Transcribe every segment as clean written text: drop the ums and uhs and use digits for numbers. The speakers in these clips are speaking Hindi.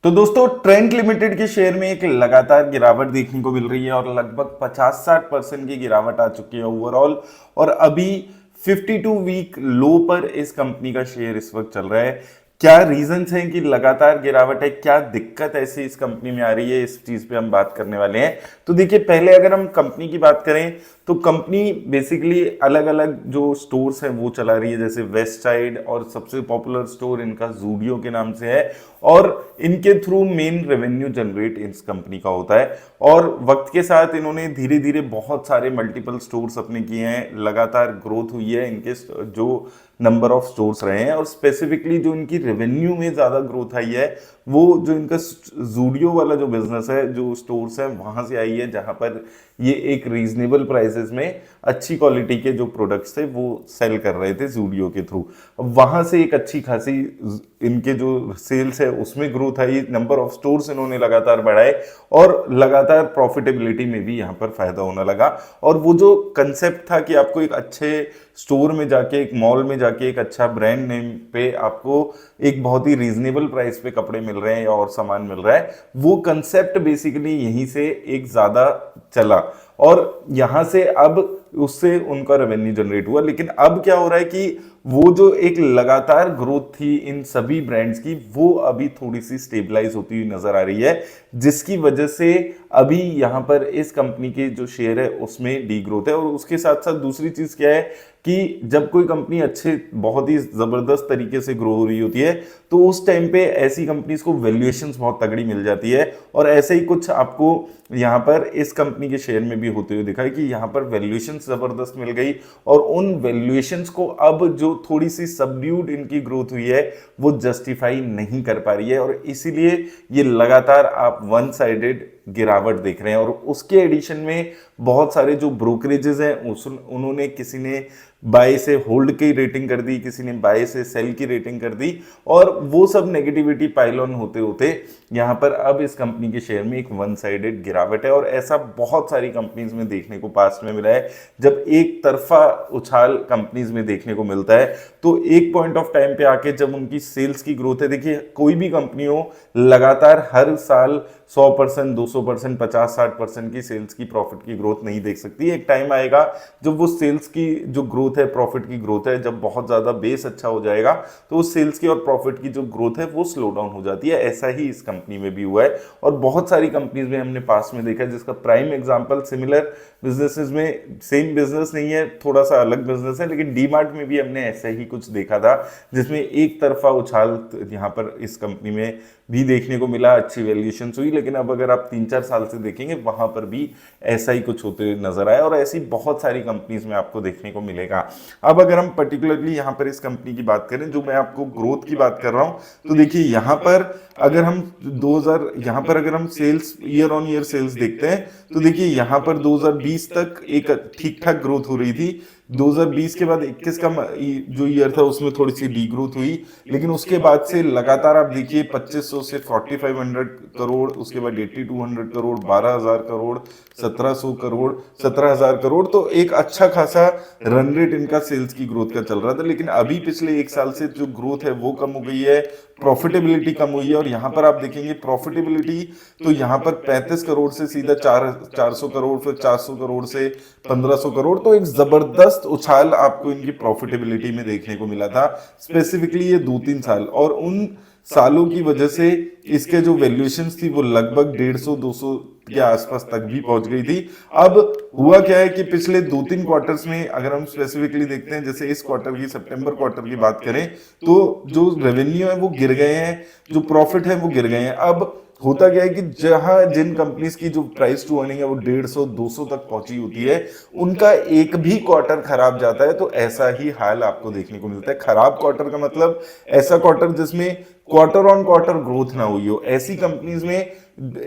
तो दोस्तों ट्रेंट लिमिटेड के शेयर में एक लगातार गिरावट देखने को मिल रही है और लगभग 50-60% की गिरावट आ चुकी है ओवरऑल। और अभी 52 वीक लो पर इस कंपनी का शेयर इस वक्त चल रहा है। क्या रीजंस हैं कि लगातार गिरावट है, क्या दिक्कत ऐसी इस कंपनी में आ रही है, इस चीज पे हम बात करने वाले हैं। तो देखिए, पहले अगर हम कंपनी की बात करें तो कंपनी बेसिकली अलग अलग जो स्टोर्स हैं वो चला रही है, जैसे वेस्ट साइड, और सबसे पॉपुलर स्टोर इनका जूडियो के नाम से है। और इनके थ्रू मेन रेवेन्यू जनरेट इस कंपनी का होता है। और वक्त के साथ इन्होंने धीरे धीरे बहुत सारे मल्टीपल स्टोर्स अपने किए हैं, लगातार ग्रोथ हुई है इनके जो नंबर ऑफ स्टोर्स रहे हैं। और स्पेसिफिकली जो इनकी रेवेन्यू में ज़्यादा ग्रोथ आई है वो जो इनका जूडियो वाला जो बिजनेस है, जो स्टोर्स है, वहां से आई है, जहां पर ये एक रीजनेबल प्राइसेस में अच्छी क्वालिटी के जो प्रोडक्ट्स थे वो सेल कर रहे थे जूडियो के थ्रू। वहां से एक अच्छी खासी इनके जो सेल्स है उसमें growth I, number of stores इन्होंने लगातार बढ़ाए और लगातार प्रॉफिटेबिलिटी में भी यहाँ पर फायदा होने लगा। और वो जो कंसेप्ट था कि आपको एक अच्छे स्टोर में जाके, एक मॉल में जाके, एक अच्छा ब्रांड नेम पे आपको एक बहुत ही रीजनेबल प्राइस पे कपड़े मिल रहे हैं या और सामान मिल रहा है, वो कंसेप्ट बेसिकली यहीं से एक ज्यादा चला और यहां से अब उससे उनका रेवेन्यू जनरेट हुआ। लेकिन अब क्या हो रहा है कि वो जो एक लगातार ग्रोथ थी इन सभी ब्रांड्स की, वो अभी थोड़ी सी स्टेबलाइज होती हुई नजर आ रही है, जिसकी वजह से अभी यहां पर इस कंपनी के जो शेयर है उसमें डी ग्रोथ है। और उसके साथ साथ दूसरी चीज क्या है कि जब कोई कंपनी अच्छे, बहुत ही जबरदस्त तरीके से ग्रो हो रही होती है तो उस टाइम पे ऐसी कंपनीज को वैल्यूएशंस बहुत तगड़ी मिल जाती है। और ऐसे ही कुछ आपको यहाँ पर इस कंपनी के शेयर में भी होते हुए दिखा है कि यहाँ पर वैल्यूएशंस जबरदस्त मिल गई और उन वैल्यूएशंस को अब जो थोड़ी सी सबड्यूड इनकी ग्रोथ हुई है वो जस्टिफाई नहीं कर पा रही है। और इसीलिए ये लगातार आप वन साइडेड गिरावट देख रहे हैं। और उसके एडिशन में बहुत सारे जो ब्रोकरेजेस हैं उन्होंने, किसी ने बाय से होल्ड की रेटिंग कर दी, किसी ने बाय से सेल की रेटिंग कर दी, और वो सब नेगेटिविटी पाइल ऑन होते होते यहाँ पर अब इस कंपनी के शेयर में एक वन साइडेड गिरावट है। और ऐसा बहुत सारी कंपनीज में देखने को पास्ट में मिला है। जब एक तरफा उछाल कंपनीज में देखने को मिलता है तो एक पॉइंट ऑफ टाइम पे आके जब उनकी सेल्स की ग्रोथ है, देखिए कोई भी कंपनी हो, लगातार हर साल 100%, 200%, 50-60% की सेल्स की, प्रॉफिट की ग्रोथ नहीं देख सकती। एक टाइम आएगा जब वो सेल्स की जो ग्रोथ है, प्रॉफिट की ग्रोथ है, जब बहुत ज्यादा बेस अच्छा हो जाएगा तो उस सेल्स की और प्रॉफिट की जो ग्रोथ है वो स्लो डाउन हो जाती है। ऐसा ही इस कंपनी में भी हुआ है और बहुत सारी कंपनीज में हमने पास में देखा है, जिसका प्राइम एग्जांपल सिमिलर बिजनेसेस में, सेम बिजनेस नहीं है, थोड़ा सा अलग बिजनेस है, लेकिन डीमार्ट में भी हमने ऐसा ही कुछ देखा था जिसमें एक तरफा उछाल यहाँ पर इस कंपनी में भी देखने को मिला, अच्छी वैल्यूएशन हुई। लेकिन अब अगर आप 3-4 साल से देखेंगे वहां पर भी ऐसा ही कुछ होते हुए नजर आया और ऐसी बहुत सारी कंपनीज में आपको देखने को मिलेगा। अब अगर हम पर्टिकुलरली यहाँ पर इस कंपनी की बात करें, जो मैं आपको ग्रोथ की बात कर रहा हूँ, तो देखिए यहाँ पर अगर हम 2000, यहाँ पर अगर हम sales, year on year sales देखते हैं तो देखिए यहाँ पर 2020 तक एक ठीक ठाक ग्रोथ हो रही थी। 2020 के बाद 21 का जो ईयर था उसमें थोड़ी सी डी ग्रोथ हुई, लेकिन उसके बाद से लगातार आप देखिए 2500 से 4500 करोड़, उसके बाद 8200 करोड़, 12000 करोड़, 1700 करोड़, 17000 करोड़, तो एक अच्छा खासा रन रेट इनका सेल्स की ग्रोथ का चल रहा था। लेकिन अभी पिछले एक साल से जो ग्रोथ है वो कम हो गई है, प्रॉफिटेबिलिटी कम हुई है। और यहाँ पर आप देखेंगे प्रॉफिटेबिलिटी, तो यहाँ पर 35 करोड़ से सीधा 400 करोड़, फिर 400 करोड़ से 1500 करोड़, तो एक जबरदस्त उछाल आपको इनकी प्रॉफिटेबिलिटी में देखने को मिला था, स्पेसिफिकली ये 2-3 साल। और उन सालों की वजह से इसके जो वैल्यूएशंस थी वो लगभग 150-200 के आसपास तक भी पहुंच गई थी। अब हुआ क्या है कि पिछले 2-3 क्वार्टर्स में अगर हम स्पेसिफिकली देखते हैं, जैसे इस क्वार्टर की, सितंबर क्वार्टर की बात करें, तो जो रेवेन्यू है वो गिर गए हैं, जो प्रॉफिट है वो गिर गए हैं। अब होता क्या है कि जहां जिन कंपनीज की जो प्राइस टू अर्निंग है वो 150-200 तक पहुंची होती है, उनका एक भी क्वार्टर खराब जाता है तो ऐसा ही हाल आपको देखने को मिलता है। खराब क्वार्टर का मतलब ऐसा क्वार्टर जिसमें क्वार्टर ऑन क्वार्टर ग्रोथ ना हुई हो। ऐसी कंपनीज में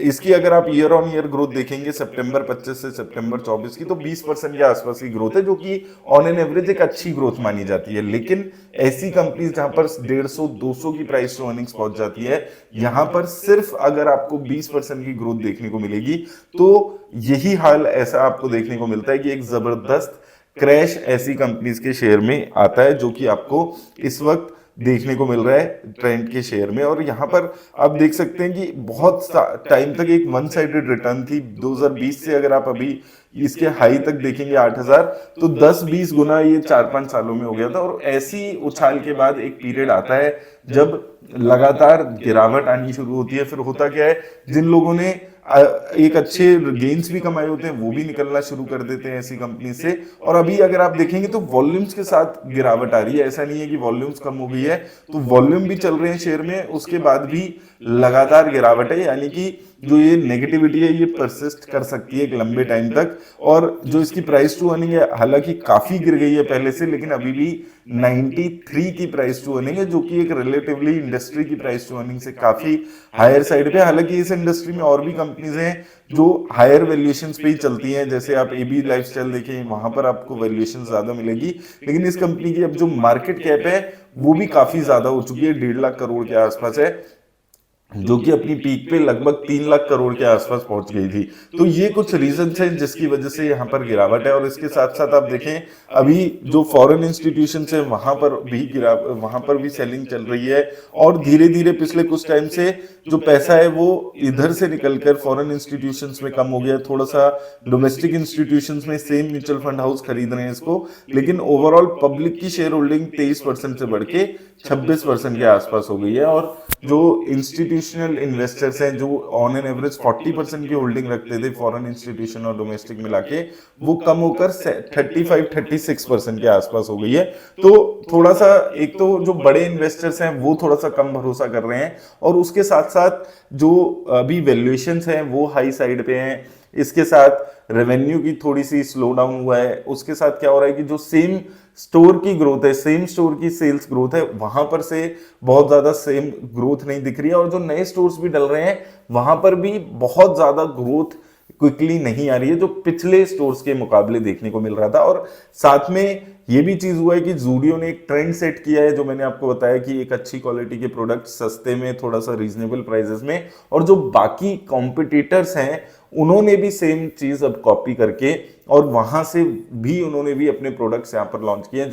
इसकी अगर आप ईयर ऑन ईयर ग्रोथ देखेंगे सितंबर 25 से सितंबर 24 की, तो 20% के आसपास की ग्रोथ है, जो कि ऑन एन एवरेज एक अच्छी ग्रोथ मानी जाती है। लेकिन ऐसी कंपनीज जहां पर 150-200 की प्राइस टू अर्निंग्स पहुंच जाती है, यहां पर सिर्फ अगर आपको 20% की ग्रोथ देखने को मिलेगी, तो यही हाल ऐसा आपको देखने को मिलता है कि एक जबरदस्त क्रैश ऐसी कंपनीज के शेयर में आता है, जो कि आपको इस वक्त देखने को मिल रहा है ट्रेंड के शेयर में। और यहाँ पर आप देख सकते हैं कि बहुत टाइम तक एक वन साइडेड रिटर्न थी। 2020 से अगर आप अभी इसके हाई तक देखेंगे 8,000, तो 10-20 गुना ये 4-5 सालों में हो गया था। और ऐसी उछाल के बाद एक पीरियड आता है जब लगातार गिरावट आनी शुरू होती है। फिर होता क्या है, जिन लोगों ने एक अच्छे गेन्स भी कमाए होते हैं वो भी निकलना शुरू कर देते हैं ऐसी कंपनी से। और अभी अगर आप देखेंगे तो वॉल्यूम्स के साथ गिरावट आ रही है, ऐसा नहीं है कि वॉल्यूम्स कम हो गई है, तो वॉल्यूम भी चल रहे हैं शेयर में, उसके बाद भी लगातार गिरावट है। यानी कि जो ये नेगेटिविटी है ये परसिस्ट कर सकती है एक लंबे टाइम तक। और जो इसकी प्राइस टू अर्निंग है हालांकि काफी गिर गई है पहले से, लेकिन अभी भी 93 की प्राइस टू अर्निंग है, जो कि एक रिलेटिवली इंडस्ट्री की प्राइस टू अर्निंग से काफी हायर साइड पे। हालांकि इस इंडस्ट्री में और भी कंपनीज हैं जो हायर वैल्यूएशंस पे ही चलती हैं, जैसे आप एबी लाइफस्टाइल देखें, वहां पर आपको वैल्यूएशन ज्यादा मिलेगी। लेकिन इस कंपनी की अब जो मार्केट कैप है वो भी काफी ज्यादा हो चुकी है, 1.5 लाख करोड़ के आसपास है, जो कि अपनी पीक पे लगभग 3 लाख करोड़ के आसपास पहुंच गई थी। तो ये कुछ रीजंस हैं जिसकी वजह से यहाँ पर गिरावट है। और इसके साथ साथ आप देखें अभी जो फॉरेन इंस्टीट्यूशन है वहां पर भी सेलिंग चल रही है। और धीरे धीरे पिछले कुछ टाइम से जो पैसा है वो इधर से निकलकर फॉरेन इंस्टीट्यूशंस में कम हो गया। थोड़ा सा डोमेस्टिक इंस्टीट्यूशंस में सेम म्यूचुअल फंड हाउस खरीद रहे हैं इसको, लेकिन ओवरऑल पब्लिक की शेयर होल्डिंग 23% से बढ़ के 26% के आसपास हो गई है। और जो इंस्टीट्यूशनल इन्वेस्टर्स हैं जो ऑन एन एवरेज 40% की होल्डिंग रखते थे फॉरेन इंस्टीट्यूशन और डोमेस्टिक मिला के, वो कम होकर 35-36% के आसपास हो गई है। तो थोड़ा सा एक तो जो बड़े इन्वेस्टर्स हैं वो थोड़ा सा कम भरोसा कर रहे हैं, और उसके साथ साथ जो अभी वैल्यूएशंस हैं वो हाई साइड पे हैं। इसके साथ रेवेन्यू की थोड़ी सी स्लो डाउन हुआ है। उसके साथ क्या हो रहा है कि जो सेम स्टोर की ग्रोथ है, सेम स्टोर की सेल्स ग्रोथ है, वहां पर से बहुत ज्यादा सेम ग्रोथ नहीं दिख रही है। और जो नए स्टोर्स भी डल रहे हैं वहां पर भी बहुत ज्यादा ग्रोथ क्विकली नहीं आ रही है, जो पिछले स्टोर्स के मुकाबले देखने को मिल रहा था। और साथ में ये भी चीज हुआ है कि जूडियो ने एक ट्रेंड सेट किया है, जो मैंने आपको बताया कि एक अच्छी क्वालिटी के प्रोडक्ट सस्ते में, थोड़ा सा रीजनेबल प्राइसेस में। और जो बाकी कॉम्पिटिटर्स हैं उन्होंने भी सेम चीज अब कॉपी करके और वहां से भी उन्होंने भी अपने प्रोडक्ट्स यहाँ पर लॉन्च किए हैं,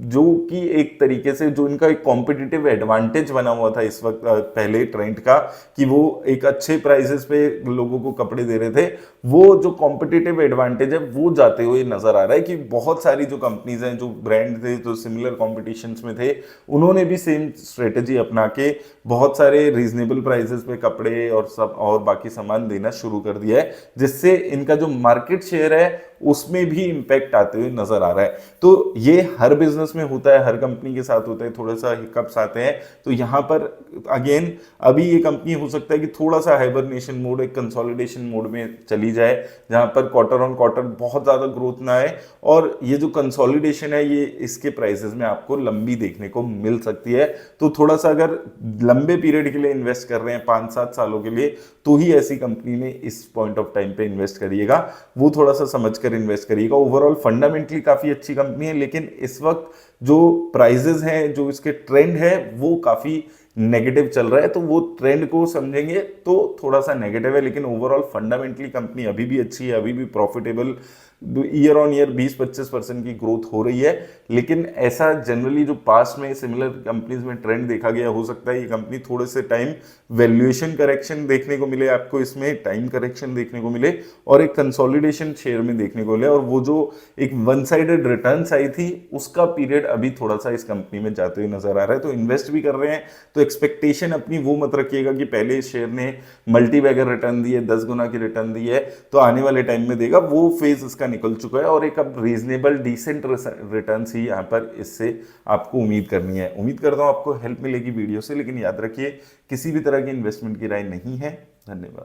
जो कि एक तरीके से जो इनका एक कॉम्पिटिटिव एडवांटेज बना हुआ था इस वक्त पहले ट्रेंड का, कि वो एक अच्छे प्राइसेस पे लोगों को कपड़े दे रहे थे, वो जो कॉम्पिटिटिव एडवांटेज है वो जाते हुए नजर आ रहा है। कि बहुत सारी जो कंपनीज हैं, जो ब्रांड थे, जो सिमिलर कॉम्पिटिशन्स में थे, उन्होंने भी सेम स्ट्रेटेजी अपना के बहुत सारे रीजनेबल प्राइसेस पे कपड़े और बाकी सामान देना शुरू कर दिया है, जिससे इनका जो मार्केट शेयर है उसमें भी इंपैक्ट आते हुए नजर आ रहा है। तो ये हर बिजनेस में होता है, हर कंपनी के साथ होता है, थोड़ा सा हिकअप्स आते हैं। तो यहाँ पर अगेन अभी ये कंपनी हो सकता है कि थोड़ा सा हाइबरनेशन मोड, एक कंसोलिडेशन मोड में चली जाए, जहां पर क्वार्टर ऑन क्वार्टर बहुत ज्यादा ग्रोथ ना आए। और ये जो कंसोलिडेशन है ये इसके प्राइसेस में आपको लंबी देखने को मिल सकती है। तो थोड़ा सा अगर लंबे पीरियड के लिए इन्वेस्ट कर रहे हैं 5-7 सालों के लिए, तो ही ऐसी कंपनी में इस पॉइंट ऑफ टाइम पे इन्वेस्ट करिएगा, वो थोड़ा सा समझकर इन्वेस्ट करिएगा। ओवरऑल फंडामेंटली काफी अच्छी कंपनी है, लेकिन इस वक्त जो प्राइजेस हैं, जो इसके ट्रेंड है वो काफी नेगेटिव चल रहा है। तो वो ट्रेंड को समझेंगे तो थोड़ा सा नेगेटिव है, लेकिन ओवरऑल फंडामेंटली कंपनी अभी भी अच्छी है, अभी भी प्रॉफिटेबल, ईयर ऑन ईयर 20-25% की ग्रोथ हो रही है। लेकिन ऐसा जनरली जो पास्ट में सिमिलर कंपनीज में ट्रेंड देखा गया, हो सकता है ये कंपनी थोड़े से टाइम वैल्यूएशन करेक्शन देखने को मिले, आपको इसमें टाइम करेक्शन देखने को मिले और एक कंसोलिडेशन शेयर में देखने को मिले। और वो जो एक वन साइडेड रिटर्न्स आई थी उसका पीरियड अभी थोड़ा सा इस कंपनी में जाते हुए नजर आ रहा है। तो इन्वेस्ट भी कर रहे हैं तो एक्सपेक्टेशन अपनी वो मत रखिएगा कि पहले इस शेयर ने मल्टी बैगर रिटर्न दी है, 10 गुना की रिटर्न दी है, तो आने वाले टाइम में देगा। वो फेज इसका निकल चुका है और एक अब रीजनेबल डिसेंट रिटर्न्स ही यहाँ पर इससे आपको उम्मीद करनी है। उम्मीद करता हूँ आपको हेल्प मिलेगी वीडियो से, लेकिन याद रखिए किसी भी तरह की इन्वेस्टमेंट की राय नहीं है। धन्यवाद।